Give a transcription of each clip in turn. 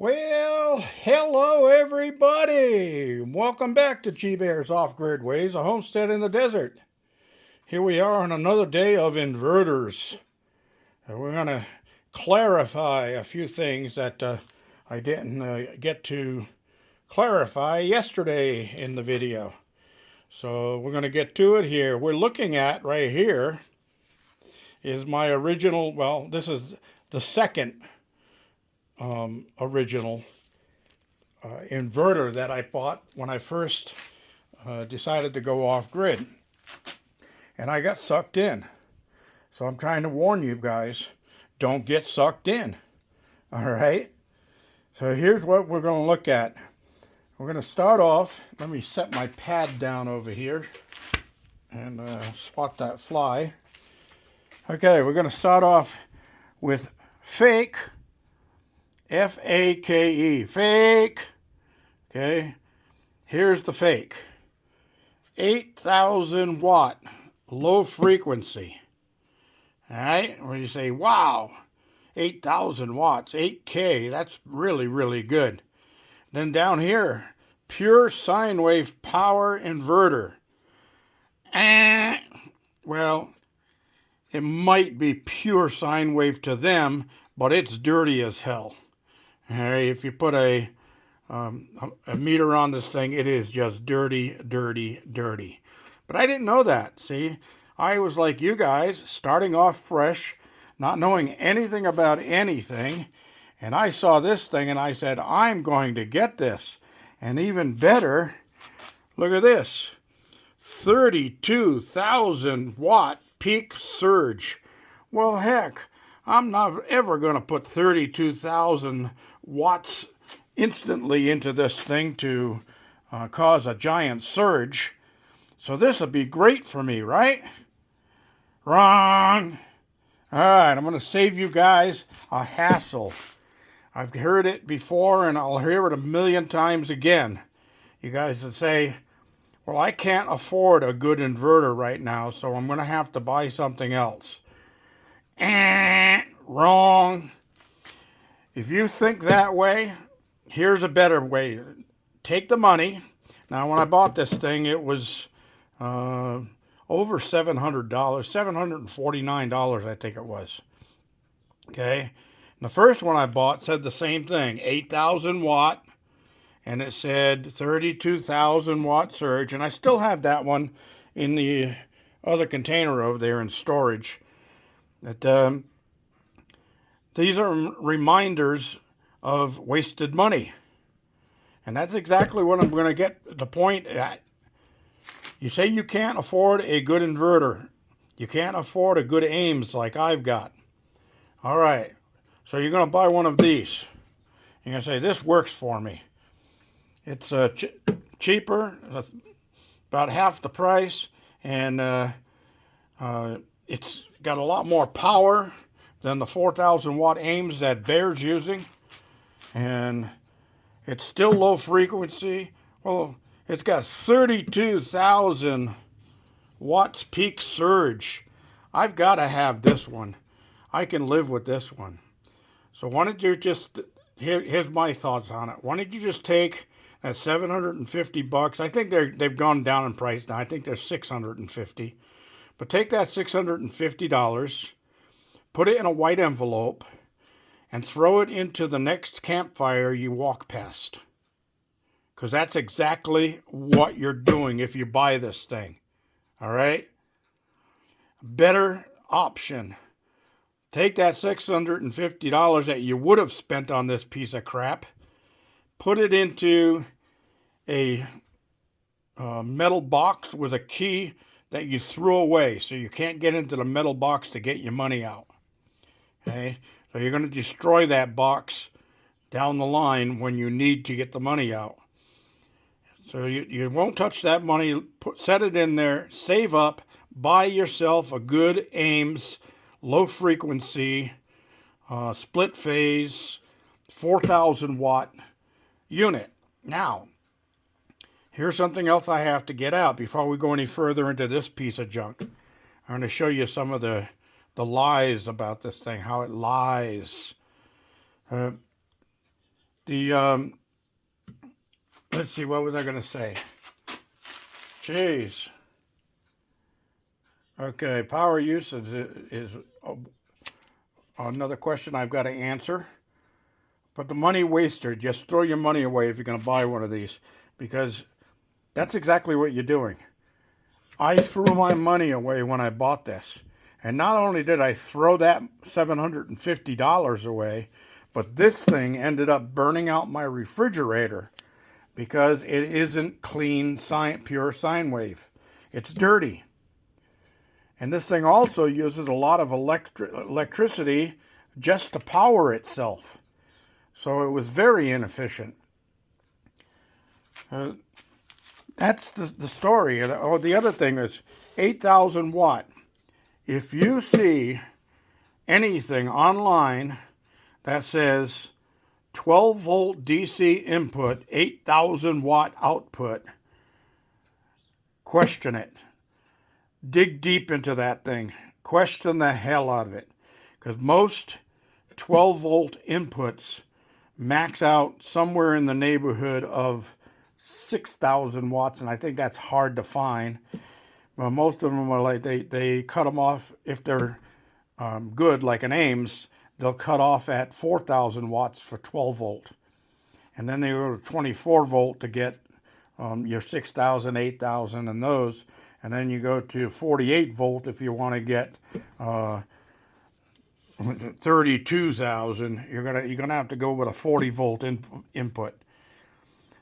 Well, hello everybody. Welcome back to G Bear's Off-Grid Ways, a homestead in the desert. Here we are on another day of inverters. We're going to clarify a few things that I didn't get to clarify yesterday in the video. So we're going to get to it here. We're looking at right here is my original, well, this is the second original inverter that I bought when I first decided to go off grid, and I got sucked in. So I'm trying to warn you guys, don't get sucked in. All right, so here's what we're going to look at. We're going to start off, let me set my pad down over here and swat that fly. Okay, we're going to start off with fake, F-A-K-E, fake. Okay, here's the fake. 8,000 watt, low frequency. All right, where you say, wow, 8,000 watts, 8K, that's really, really good. Then down here, pure sine wave power inverter. Well, it might be pure sine wave to them, but it's dirty as hell. All right, if you put a meter on this thing, it is just dirty, dirty, dirty. But I didn't know that, see? I was like you guys, starting off fresh, not knowing anything about anything, and I saw this thing and I said, I'm going to get this. And even better, look at this, 32,000 watt peak surge. Well, heck, I'm not ever going to put 32,000 watts instantly into this thing to cause a giant surge. So this would be great for me, right? Wrong. All right, I'm going to save you guys a hassle. I've heard it before and I'll hear it a million times again. You guys would say, well, I can't afford a good inverter right now, so I'm going to have to buy something else. Wrong. If you think that way, here's a better way. Take the money. Now, when I bought this thing, it was over $700, $749, I think it was. Okay. And the first one I bought said the same thing, 8,000 watt, and it said 32,000 watt surge, and I still have that one in the other container over there in storage. That these are reminders of wasted money. And that's exactly what I'm going to get the point at. You say you can't afford a good inverter. You can't afford a good Ames like I've got. All right. So you're going to buy one of these. You're going to say, this works for me. It's cheaper, about half the price, and it's got a lot more power than the 4,000 watt Ames that Bear's using. And it's still low frequency. Well, it's got 32,000 watts peak surge. I've got to have this one. I can live with this one. So why don't you just, here's my thoughts on it. Why don't you just take that $750? I think they've gone down in price now. I think they're $650. But take that $650, put it in a white envelope, and throw it into the next campfire you walk past. Because that's exactly what you're doing if you buy this thing. All right? Better option. Take that $650 that you would have spent on this piece of crap, put it into a metal box with a key that you threw away so you can't get into the metal box to get your money out. Okay? So you're going to destroy that box down the line when you need to get the money out. So you won't touch that money, set it in there, save up, buy yourself a good Ames, low frequency, split phase, 4,000 watt unit. Now, here's something else I have to get out before we go any further into this piece of junk. I'm going to show you some of the lies about this thing, how it lies. The, let's see, what was I going to say? Jeez. Okay, power usage is another question I've got to answer. But the money waster, just throw your money away if you're going to buy one of these, because that's exactly what you're doing. I threw my money away when I bought this. And not only did I throw that $750 away, but this thing ended up burning out my refrigerator because it isn't clean, pure sine wave. It's dirty. And this thing also uses a lot of electricity just to power itself. So it was very inefficient. That's the story. Oh, the other thing is 8,000 watt. If you see anything online that says 12 volt DC input, 8,000 watt output, question it. Dig deep into that thing. Question the hell out of it. Because most 12 volt inputs max out somewhere in the neighborhood of 6,000 watts, and I think that's hard to find. Well, most of them are like, they cut them off if they're good, like an Ames, they'll cut off at 4,000 watts for 12 volt. And then they go to 24 volt to get your 6,000, 8,000 and those. And then you go to 48 volt if you want to get 32,000. You're gonna have to go with a 40 volt input.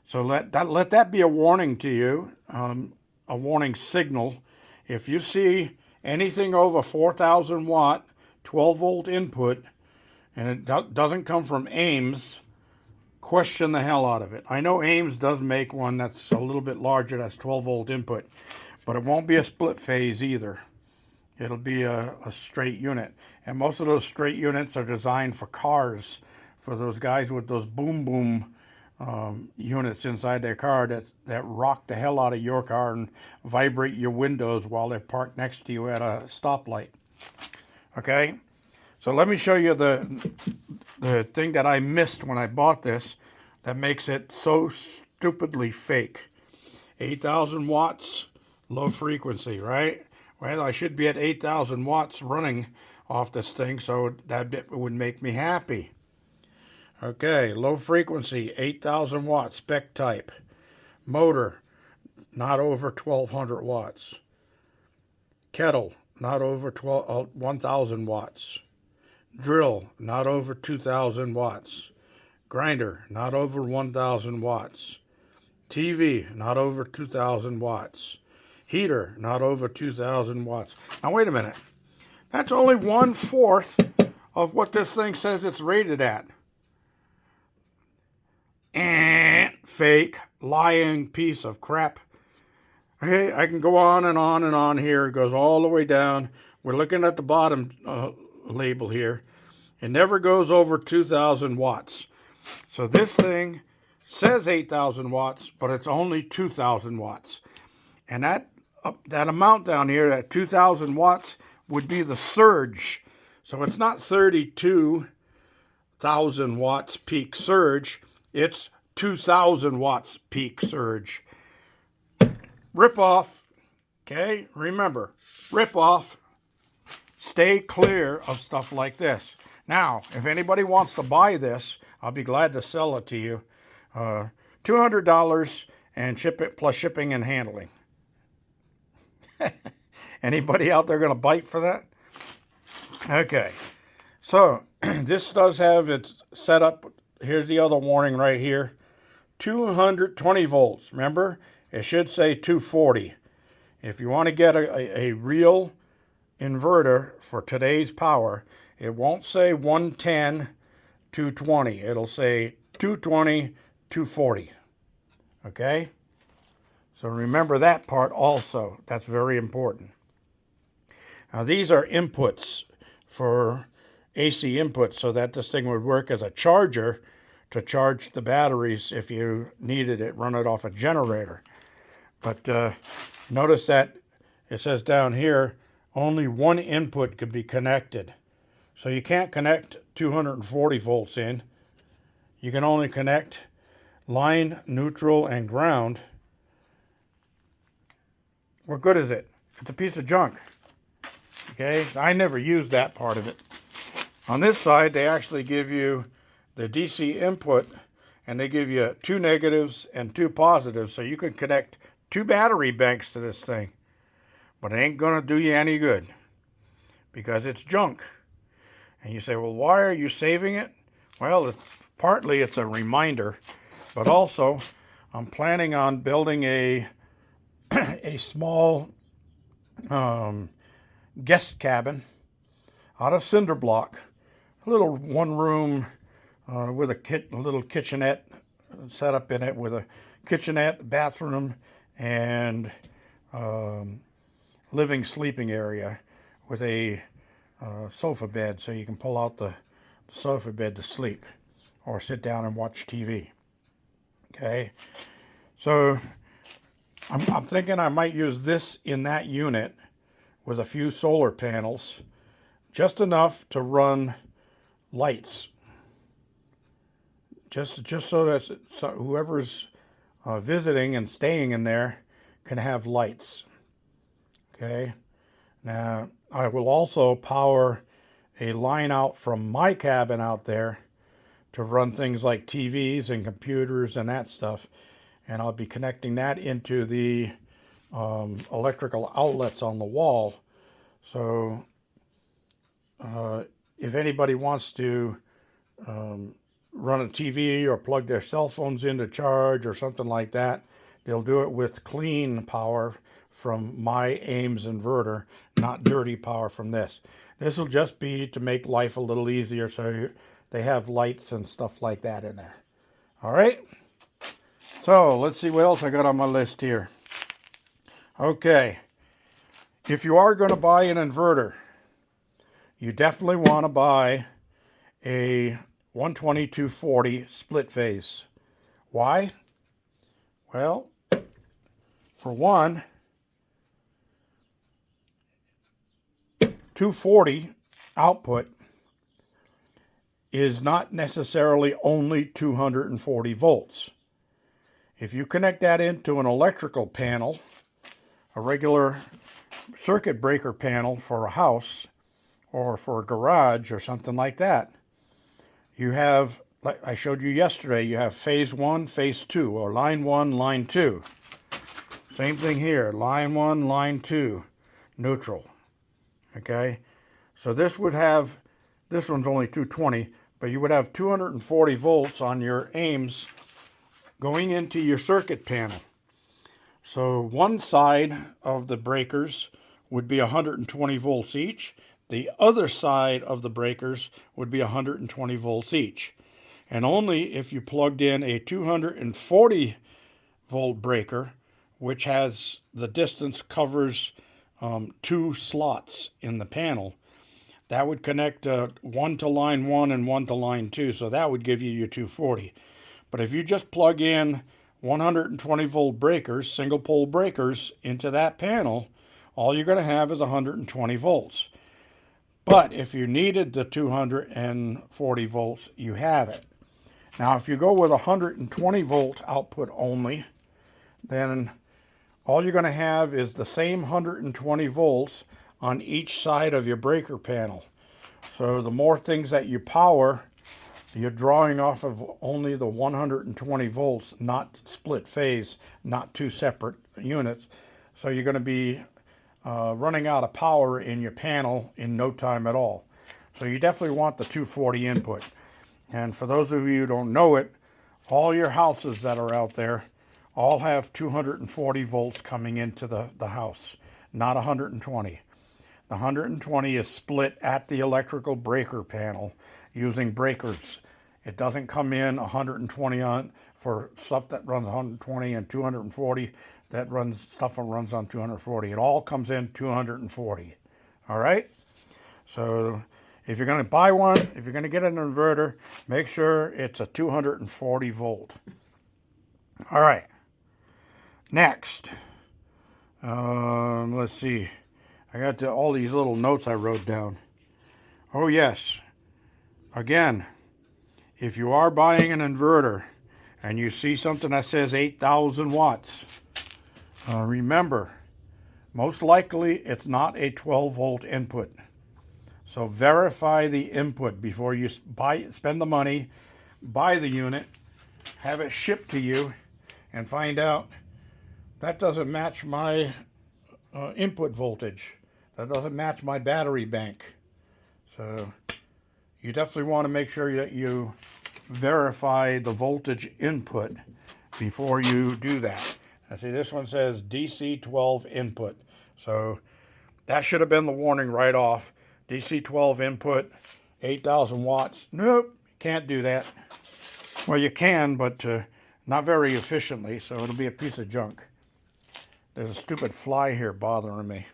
So let that be a warning to you, a warning signal. If you see anything over 4,000 watt, 12 volt input, and it doesn't come from Ames, question the hell out of it. I know Ames does make one that's a little bit larger, that's 12 volt input, but it won't be a split phase either. It'll be a straight unit. And most of those straight units are designed for cars, for those guys with those boom boom units inside their car that rock the hell out of your car and vibrate your windows while they're parked next to you at a stoplight. Okay, so let me show you the thing that I missed when I bought this that makes it so stupidly fake. 8,000 watts, low frequency, right? Well, I should be at 8,000 watts running off this thing, so that bit would make me happy. Okay, low frequency, 8,000 watts, spec type. Motor, not over 1,200 watts. Kettle, not over 1,000 watts. Drill, not over 2,000 watts. Grinder, not over 1,000 watts. TV, not over 2,000 watts. Heater, not over 2,000 watts. Now, wait a minute. That's only 1/4 of what this thing says it's rated at. Fake, lying piece of crap. Okay, I can go on and on and on here. It goes all the way down. We're looking at the bottom label here. It never goes over 2,000 watts. So this thing says 8,000 watts, but it's only 2,000 watts. And that amount down here, that 2,000 watts, would be the surge. So it's not 32,000 watts peak surge. It's 2,000 watts peak surge. Rip off. Okay, remember, rip off. Stay clear of stuff like this. Now, if anybody wants to buy this, I'll be glad to sell it to you. $200 and ship it plus shipping and handling. Anybody out there going to bite for that? Okay, so this does have its setup. Here's the other warning right here. 220 volts. Remember, it should say 240. If you want to get a real inverter for today's power, it won't say 110, 220. It'll say 220, 240. Okay? So remember that part also. That's very important. Now these are inputs for AC inputs so that this thing would work as a charger to charge the batteries if you needed it, run it off a generator. But notice that it says down here, only one input could be connected. So you can't connect 240 volts in. you can only connect line, neutral, and ground. What good is it? It's a piece of junk. Okay, I never used that part of it. On this side, they actually give you the DC input, and they give you 2 negatives and 2 positives, so you can connect 2 battery banks to this thing. But it ain't gonna do you any good because it's junk. And you say, well, why are you saving it? Well, partly it's a reminder, but also I'm planning on building a small guest cabin out of cinder block, a little one-room with a little kitchenette set up in it, with a kitchenette, bathroom, and living sleeping area with a sofa bed, so you can pull out the sofa bed to sleep or sit down and watch TV. Okay, so I'm thinking I might use this in that unit with a few solar panels, just enough to run lights, just so that whoever's visiting and staying in there can have lights. Okay, now I will also power a line out from my cabin out there to run things like TVs and computers and that stuff, and I'll be connecting that into the electrical outlets on the wall. So if anybody wants to run a TV or plug their cell phones in to charge or something like that, they'll do it with clean power from my Ames inverter, not dirty power from this. This will just be to make life a little easier, so they have lights and stuff like that in there. All right, so let's see what else I got on my list here. Okay, if you are going to buy an inverter, you definitely want to buy a 120/240 split phase. Why? Well, for one, 240 output is not necessarily only 240 volts. If you connect that into an electrical panel, a regular circuit breaker panel for a house or for a garage or something like that, you have, like I showed you yesterday, you have phase 1, phase 2, or line 1, line 2. Same thing here, line 1, line 2, neutral. Okay, so this would have, this one's only 220, but you would have 240 volts on your Ames going into your circuit panel. So one side of the breakers would be 120 volts each. The other side of the breakers would be 120 volts each. And only if you plugged in a 240 volt breaker, which has the distance covers 2 slots in the panel, that would connect one to line 1 and one to line 2. So that would give you your 240. But if you just plug in 120 volt breakers, single pole breakers, into that panel, all you're going to have is 120 volts. But if you needed the 240 volts, you have it. Now, if you go with 120 volt output only, then all you're going to have is the same 120 volts on each side of your breaker panel. So the more things that you power, you're drawing off of only the 120 volts, not split phase, not 2 separate units. So you're going to be running out of power in your panel in no time at all. So you definitely want the 240 input. And for those of you who don't know it, all your houses that are out there all have 240 volts coming into the house, not 120. The 120 is split at the electrical breaker panel using breakers. It doesn't come in 120 on for stuff that runs 120 and 240 that runs stuff that runs on 240. It all comes in 240. All right? So if you're going to buy one, if you're going to get an inverter, make sure it's a 240 volt. All right. Next, let's see. I got all these little notes I wrote down. Oh yes. Again, if you are buying an inverter and you see something that says 8,000 watts, remember, most likely it's not a 12 volt input. So verify the input before you spend the money, buy the unit, have it shipped to you, and find out that doesn't match my input voltage. That doesn't match my battery bank. So you definitely want to make sure that you verify the voltage input before you do that. Now see, this one says DC 12 input. So that should have been the warning right off. DC 12 input, 8,000 watts. Nope, can't do that. Well, you can, but not very efficiently, so it'll be a piece of junk. There's a stupid fly here bothering me.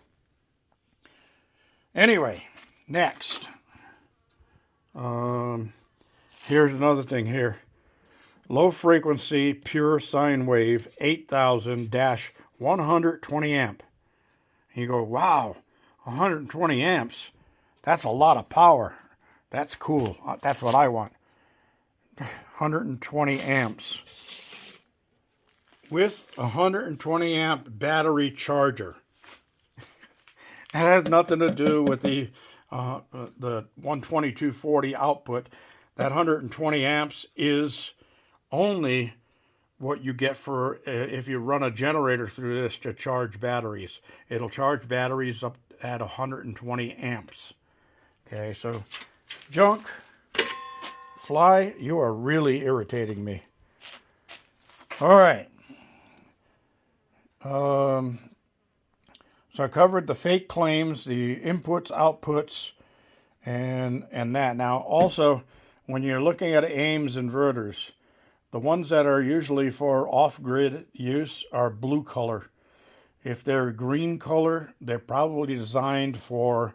Anyway, next. Here's another thing here. Low frequency pure sine wave 8000-120 amp. You go, wow, 120 amps. That's a lot of power. That's cool. That's what I want. 120 amps with a 120 amp battery charger. That has nothing to do with the 12240 output. That 120 amps is only what you get for if you run a generator through this to charge batteries. It'll charge batteries up at 120 amps. Okay, so junk, fly, you are really irritating me. All right. So I covered the fake claims, the inputs, outputs, and that. Now, also, when you're looking at AIMS inverters, the ones that are usually for off-grid use are blue color. If they're green color, they're probably designed for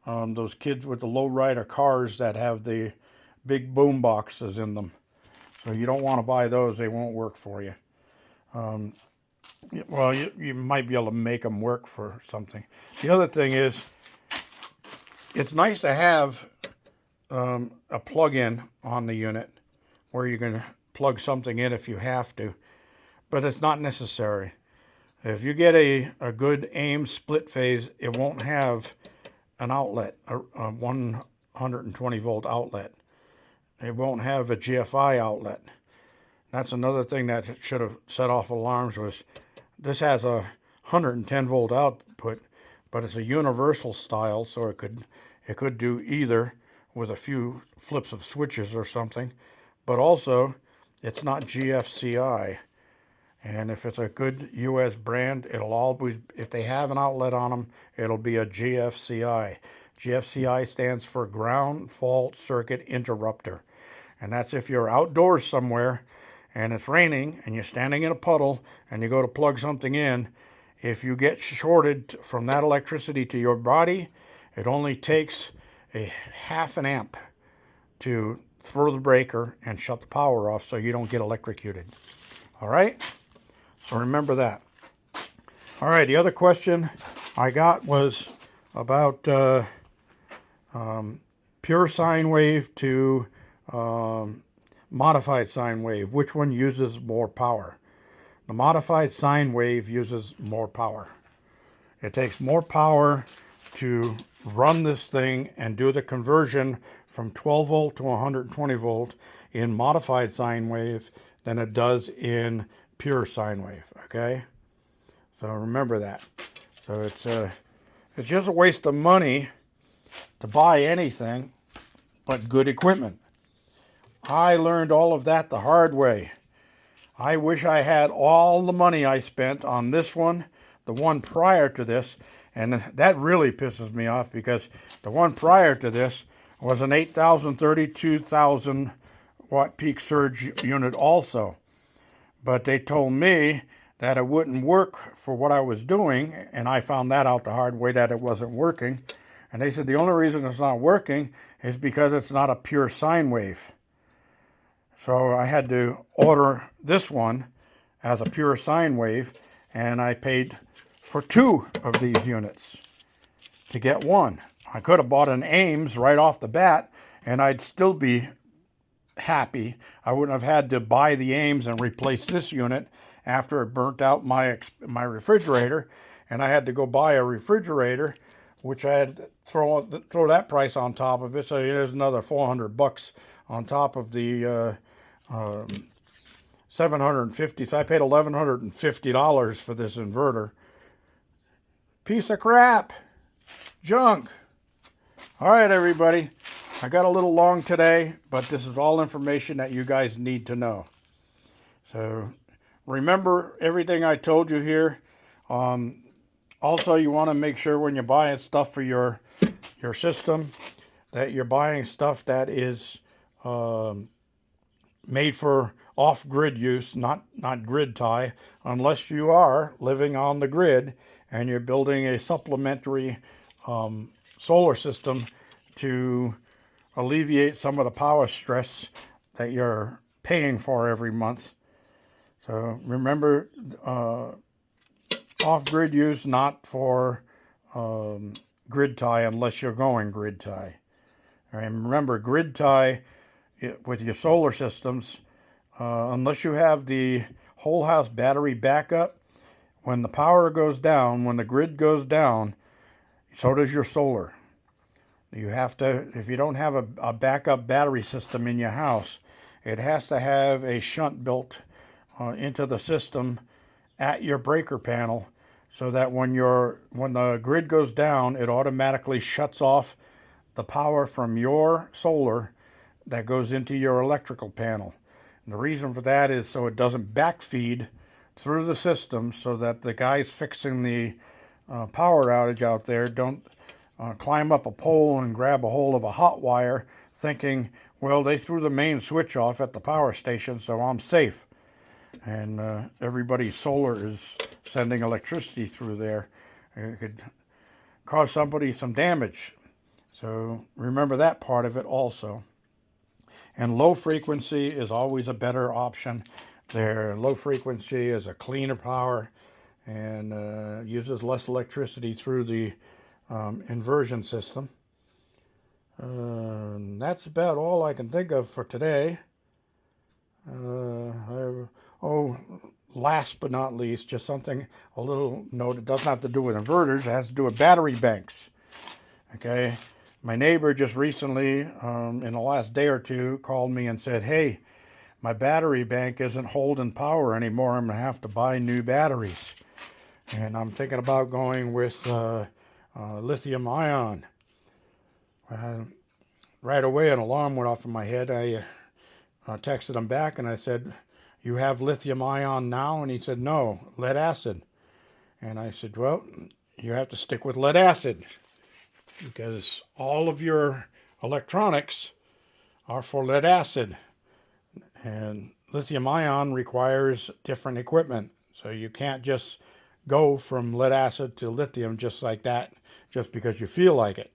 those kids with the lowrider cars that have the big boom boxes in them. So you don't want to buy those. They won't work for you. Well, you might be able to make them work for something. The other thing is, it's nice to have a plug-in on the unit where you can plug something in if you have to, but it's not necessary. If you get a good AIMS split phase, it won't have an outlet, a 120 volt outlet. It won't have a GFI outlet. That's another thing that should have set off alarms. Was this has a 110 volt output, but it's a universal style, so it could do either with a few flips of switches or something, but also it's not GFCI. And if it's a good US brand, it'll always, if they have an outlet on them, it'll be a GFCI. GFCI stands for Ground Fault Circuit Interrupter. And that's if you're outdoors somewhere and it's raining and you're standing in a puddle and you go to plug something in. If you get shorted from that electricity to your body, it only takes a half an amp to throw the breaker and shut the power off so you don't get electrocuted. All right? So remember that. All right, the other question I got was about pure sine wave to modified sine wave. Which one uses more power? The modified sine wave uses more power. It takes more power to run this thing and do the conversion from 12 volt to 120 volt in modified sine wave than it does in pure sine wave. Okay, so remember that. So it's just a waste of money to buy anything but good equipment. I learned all of that the hard way. I wish I had all the money I spent on this one, the one prior to this, and that really pisses me off because the one prior to this was an 8,000, 32,000 watt peak surge unit also. But they told me that it wouldn't work for what I was doing, and I found that out the hard way, that it wasn't working. And they said the only reason it's not working is because it's not a pure sine wave. So I had to order this one as a pure sine wave, and I paid for 2 of these units to get one. I could have bought an AIMS right off the bat, and I'd still be happy. I wouldn't have had to buy the Ames and replace this unit after it burnt out my refrigerator, and I had to go buy a refrigerator, which I had to throw that price on top of it. So there's another $400 on top of the $750. So I paid $1,150 for this inverter. Piece of crap, junk. All right, everybody. I got a little long today, but this is all information that you guys need to know. So remember everything I told you here. Also, you want to make sure when you're buying stuff for your system that you're buying stuff that is made for off-grid use, not grid tie, unless you are living on the grid and you're building a supplementary solar system to alleviate some of the power stress that you're paying for every month. So remember, off-grid use, not for grid tie unless you're going grid tie. And remember, grid tie with your solar systems, unless you have the whole house battery backup, when the power goes down, when the grid goes down, so does your solar. You have to, if you don't have a backup battery system in your house, it has to have a shunt built into the system at your breaker panel, so that when the grid goes down, it automatically shuts off the power from your solar that goes into your electrical panel. And the reason for that is so it doesn't backfeed through the system, so that the guys fixing the power outage out there don't climb up a pole and grab a hold of a hot wire thinking, well, they threw the main switch off at the power station, so I'm safe. And everybody's solar is sending electricity through there. It could cause somebody some damage. So remember that part of it also. And low frequency is always a better option. Low frequency is a cleaner power and uses less electricity through the inversion system. That's about all I can think of for today. Last but not least, just something, a little note. It doesn't have to do with inverters. It has to do with battery banks. Okay, my neighbor just recently, in the last day or two, called me and said, hey, my battery bank isn't holding power anymore. I'm going to have to buy new batteries. And I'm thinking about going with lithium ion. Right away, an alarm went off in my head. I texted him back and I said, you have lithium ion now? And he said, no, lead acid. And I said, well, you have to stick with lead acid, because all of your electronics are for lead acid. And lithium ion requires different equipment. So you can't just go from lead acid to lithium just like that, just because you feel like it.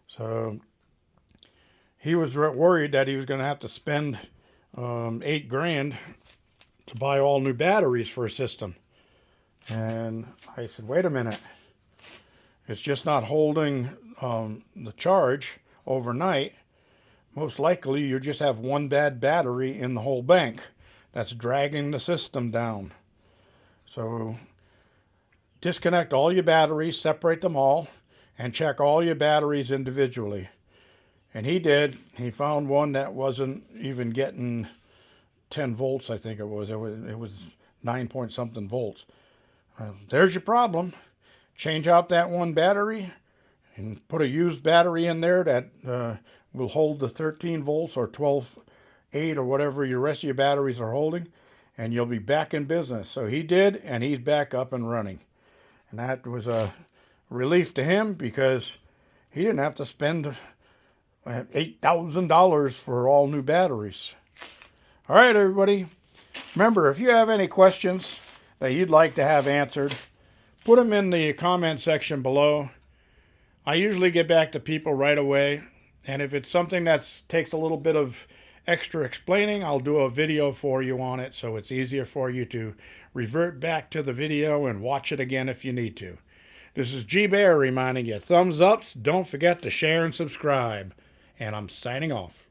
So he was worried that he was going to have to spend $8,000 to buy all new batteries for a system. And I said, wait a minute. It's just not holding the charge overnight. Most likely you just have one bad battery in the whole bank that's dragging the system down. So disconnect all your batteries, separate them all, and check all your batteries individually. And he did. He found one that wasn't even getting 10 volts, I think it was. It was 9 point something volts. There's your problem. Change out that one battery and put a used battery in there that will hold the 13 volts or 12.8 or whatever your rest of your batteries are holding, and you'll be back in business. So he did, and he's back up and running. And that was a relief to him, because he didn't have to spend $8,000 for all new batteries. All right, everybody. Remember, if you have any questions that you'd like to have answered, put them in the comment section below. I usually get back to people right away. And if it's something that takes a little bit of extra explaining, I'll do a video for you on it, so it's easier for you to revert back to the video and watch it again if you need to. This is G Bear reminding you, thumbs ups, don't forget to share and subscribe. And I'm signing off.